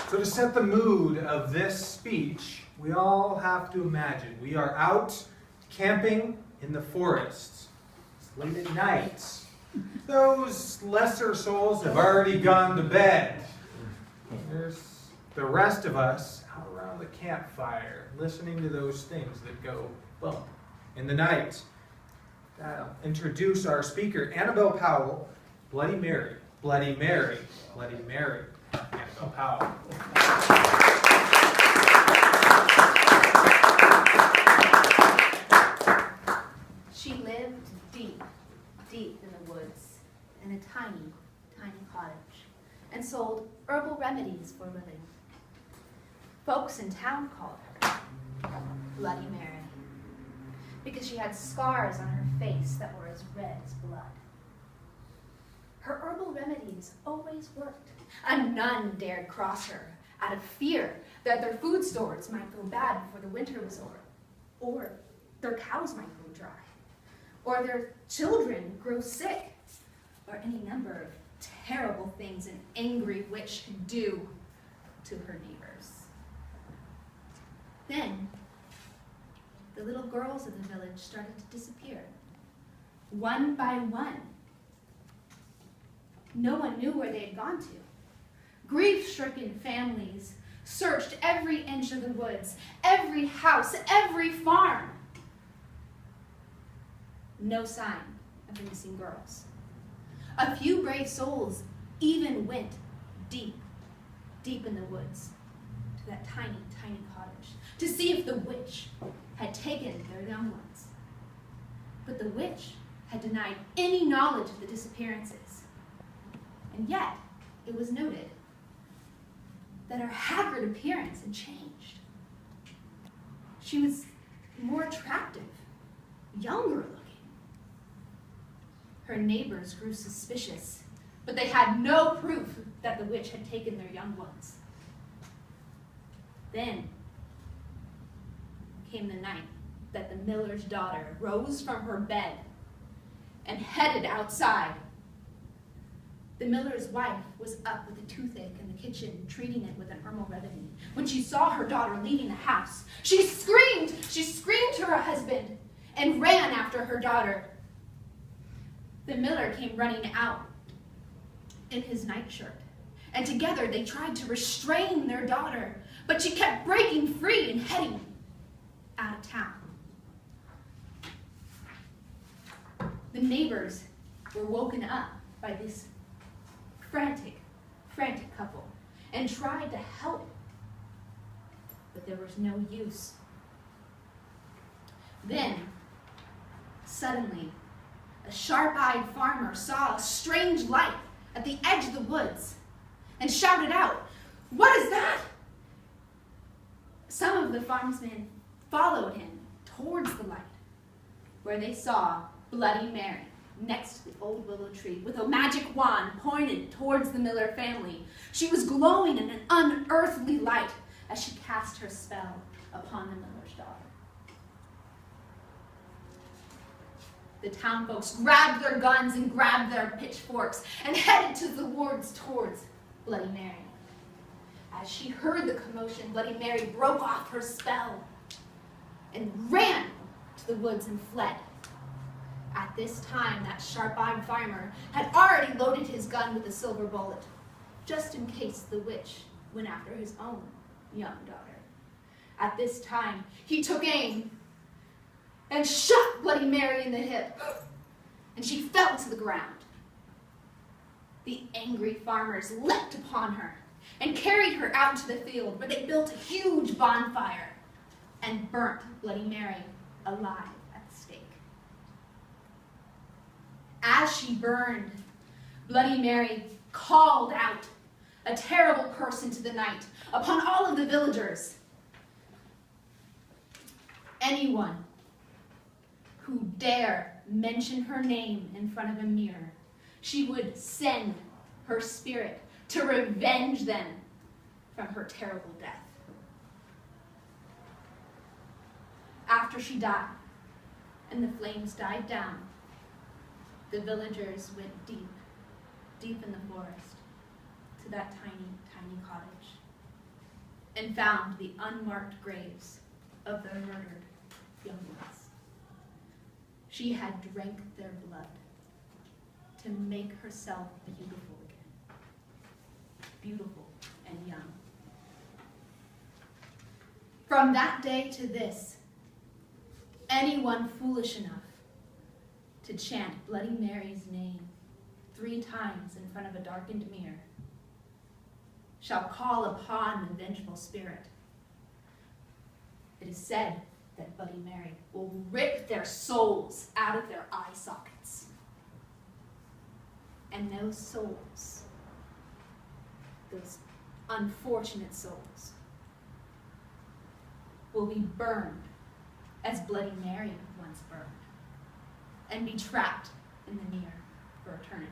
So to set the mood of this speech, we all have to imagine we are out camping in the forest. It's late at night. Those lesser souls have already gone to bed. There's the rest of us out around the campfire, listening to those things that go bump in the night. I'll introduce our speaker, AnnaBelle Powell, Bloody Mary, Bloody Mary, Bloody Mary. AnnaBelle Powell. She lived deep, deep in the woods, in a tiny, tiny cottage, and sold herbal remedies for a living. Folks in town called her Bloody Mary, because she had scars on her face that were as red as blood. Her herbal remedies always worked, and none dared cross her out of fear that their food stores might go bad before the winter was over, or their cows might go dry, or their children grow sick, or any number of terrible things an angry witch could do to her neighbors. Then, the little girls of the village started to disappear, one by one. No one knew where they had gone to. Grief-stricken families searched every inch of the woods, every house, every farm. No sign of the missing girls. A few brave souls even went deep, deep in the woods to that tiny, tiny cottage to see if the witch had taken their young ones. But the witch had denied any knowledge of the disappearances. And yet, it was noted that her haggard appearance had changed. She was more attractive, younger looking. Her neighbors grew suspicious, but they had no proof that the witch had taken their young ones. Then came the night that the miller's daughter rose from her bed and headed outside. The miller's wife was up with a toothache in the kitchen, treating it with an herbal remedy. When she saw her daughter leaving the house, she screamed to her husband and ran after her daughter. The miller came running out in his nightshirt, and together they tried to restrain their daughter, but she kept breaking free and heading out of town. The neighbors were woken up by this frantic couple and tried to help, but there was no use. Then, suddenly, a sharp-eyed farmer saw a strange light at the edge of the woods and shouted out, "What is that?" Some of the farmsmen followed him towards the light, where they saw Bloody Mary next to the old willow tree with a magic wand pointed towards the Miller family. She was glowing in an unearthly light as she cast her spell upon the miller's daughter. The town folks grabbed their guns and grabbed their pitchforks and headed to the woods towards Bloody Mary. As she heard the commotion, Bloody Mary broke off her spell and ran to the woods and fled. At this time, that sharp-eyed farmer had already loaded his gun with a silver bullet, just in case the witch went after his own young daughter. At this time, he took aim and shot Bloody Mary in the hip, and she fell to the ground. The angry farmers leapt upon her and carried her out to the field, where they built a huge bonfire and burnt Bloody Mary alive at the stake. As she burned, Bloody Mary called out, a terrible curse into the night, upon all of the villagers. Anyone who dare mention her name in front of a mirror, she would send her spirit to revenge them from her terrible death. After she died and the flames died down, the villagers went deep, deep in the forest to that tiny, tiny cottage. and found the unmarked graves of their murdered young ones. She had drank their blood to make herself beautiful again. Beautiful and young. From that day to this, anyone foolish enough to chant Bloody Mary's name 3 times in front of a darkened mirror shall call upon the vengeful spirit. It is said that Bloody Mary will rip their souls out of their eye sockets. And those souls, those unfortunate souls, will be burned as Bloody Mary once burned, and be trapped in the mirror for eternity.